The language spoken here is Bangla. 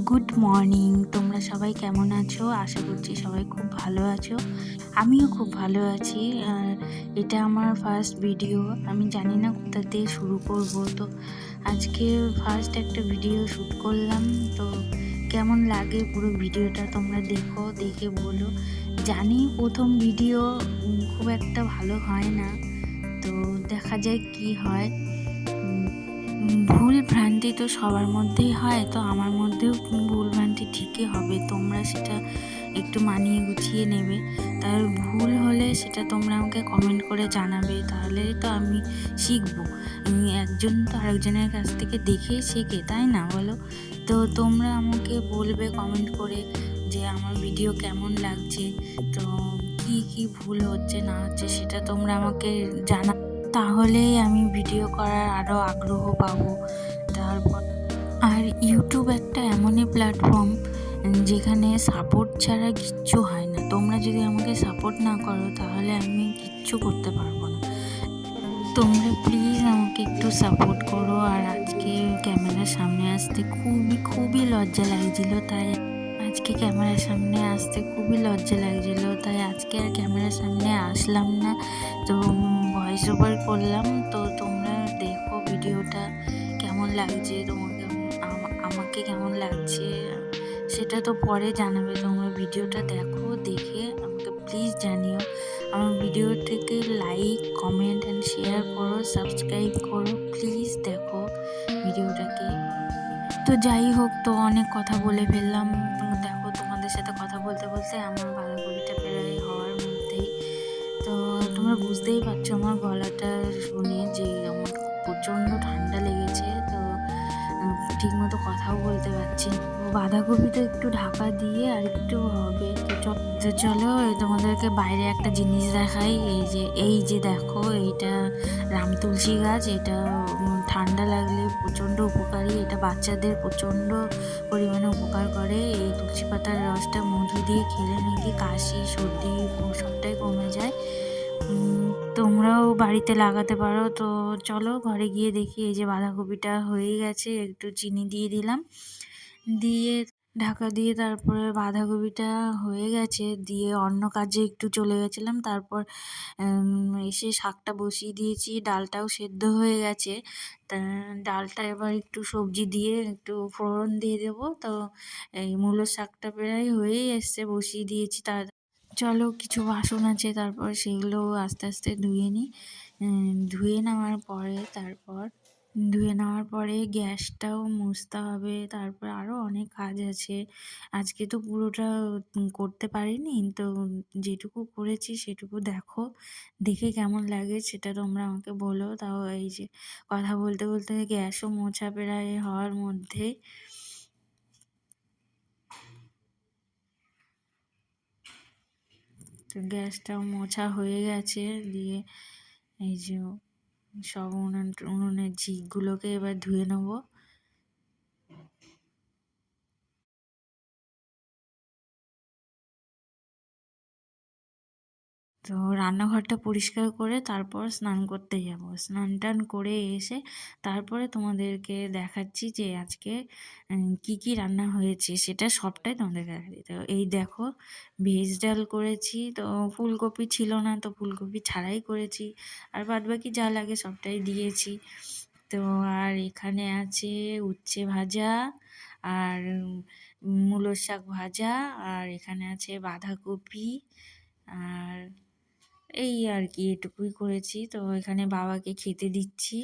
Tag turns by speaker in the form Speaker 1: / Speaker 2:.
Speaker 1: Good morning. তোমরা সবাই কেমন আছো? আশা করছি সবাই খুব ভালো আছো। আমিও খুব ভালো আছি। আর এটা আমার ফার্স্ট ভিডিও। আমি জানি না কোথা দিয়ে শুরু করব। তো আজকে ফার্স্ট একটা ভিডিও শ্যুট করলাম। তো কেমন লাগে পুরো ভিডিওটা তোমরা দেখো, দেখে বলো। জানি প্রথম ভিডিও খুব একটা ভালো হয় না, তো দেখা যায় কি হয়। ভুল ভ্রান্তি তো সবার মধ্যেই হয়, তো আমার মধ্যেও ভুল ভ্রান্তি ঠিকই হবে। তোমরা সেটা একটু মানিয়ে গুছিয়ে নেবে। তার ভুল হলে সেটা তোমরা আমাকে কমেন্ট করে জানাবে, তাহলেই তো আমি শিখবো। একজন তো আরেকজনের কাছ থেকে দেখেই শেখে, তাই না বলো? তো তোমরা আমাকে বলবে কমেন্ট করে যে আমার ভিডিও কেমন লাগছে, তো কি কি ভুল হচ্ছে না হচ্ছে সেটা তোমরা আমাকে জানা, তাহলেই আমি ভিডিও করার আরও আগ্রহ পাবো। তারপর আর ইউটিউব একটা এমনই প্ল্যাটফর্ম যেখানে সাপোর্ট ছাড়া কিচ্ছু হয় না। তোমরা যদি আমাকে সাপোর্ট না করো তাহলে আমি কিচ্ছু করতে পারবো না। তোমরা প্লিজ আমাকে একটু সাপোর্ট করো। আর আজকে ক্যামেরার সামনে আসতে খুবই লজ্জা লাগছিল, তাই আজকে ক্যামেরার সামনে আসতে খুবই লজ্জা লাগছিল, তাই আজকে আর ক্যামেরার সামনে আসলাম না। তো ভয়েস ওভার করলাম। তো তোমরা দেখো ভিডিওটা কেমন লাগছে, তোমাকে আমাকে কেমন লাগছে সেটা তো পরে জানাবে। তোমরা ভিডিওটা দেখো, দেখে আমাকে প্লিজ জানিও। আমার ভিডিওটাকে লাইক, কমেন্ট অ্যান্ড শেয়ার করো, সাবস্ক্রাইব করো, প্লিজ দেখো ভিডিওটাকে। তো যাই হোক, তো অনেক কথা বলে ফেললাম। দেখো তোমাদের সাথে কথা বলতে বলতে আমার বাঁধাকপিটা প্রায় হওয়ার মধ্যেই। তো তোমরা বুঝতেই পারছো আমার গলাটা শুনে যে আমার প্রচণ্ড ঠান্ডা লেগেছে। তো ঠিক মতো কথাও বলতে পারছি না। বাঁধাকপি তো একটু ঢাকা দিয়ে আর একটু হবে। তো চলো তোমাদেরকে বাইরে একটা জিনিস দেখাই। এই যে দেখো, এইটা রাম তুলসী গাছ। এটা ঠান্ডা লাগলে প্রচণ্ড উপকারী। এটা বাচ্চাদের প্রচণ্ড পরিমাণে উপকার করে। এই তুলসী পাতার রসটা মধু দিয়ে খেলে নাকি কাশি, সর্দি সবটাই কমে যায়। তোমরাও বাড়িতে লাগাতে পারো। তো চলো ঘরে গিয়ে দেখি। এই যে বাঁধাকপিটা হয়ে গেছে, একটু চিনি দিয়ে দিলাম, দিয়ে ঢাকা দিয়ে তারপরে বাঁধাকপিটা হয়ে গেছে দিয়ে অন্য কাজে একটু চলে গেছিলাম। তারপর এসে শাকটা বসিয়ে দিয়েছি, ডালটাও সেদ্ধ হয়ে গেছে। তা ডালটা এবার একটু সবজি দিয়ে একটু ফোড়ন দিয়ে দেবো। তো এই মূলোর শাকটা প্রায় হয়েই এসছে, বসিয়ে দিয়েছি। চলো কিছু বাসন আছে, তারপর সেগুলো আস্তে আস্তে ধুয়ে নিই। ধুয়ে নেওয়ার পরে গ্যাসটাও মুছতে হবে। তারপর আরও অনেক কাজ আছে। আজকে তো পুরোটা করতে পারিনি, তো যেটুকু করেছি সেটুকু দেখো, দেখে কেমন লাগে সেটা তোমরা আমাকে বলো। তাও এই যে কথা বলতে বলতে গ্যাসও মোছা প্রায় হওয়ার মধ্যে। তো গ্যাসটাও মোছা হয়ে গেছে দিয়ে এই যে সব উনুনের ঝিকগুলোকে এবার ধুয়ে নেবো। তো রান্নাঘরটা পরিষ্কার করে তারপর স্নান করতে যাব। স্নান টান করে এসে তারপরে তোমাদেরকে দেখাচ্ছি যে আজকে কি কি রান্না হয়েছে, সেটা সবটাই তোমাদেরকে দেখাচ্ছি। তো এই দেখো, ভেজ ডাল করেছি। তো ফুলকপি ছিল না, তো ফুলকপি ছাড়াই করেছি। আর বাদবাকি যা লাগে সবটাই দিয়েছি। তো আর এখানে আছে উচ্ছে ভাজা, আর মূলোর শাক ভাজা, আর এখানে আছে বাঁধাকপি, আর এই আর কি এটুকুই করেছি। তো এখানে বাবাকে খেতে দিচ্ছি।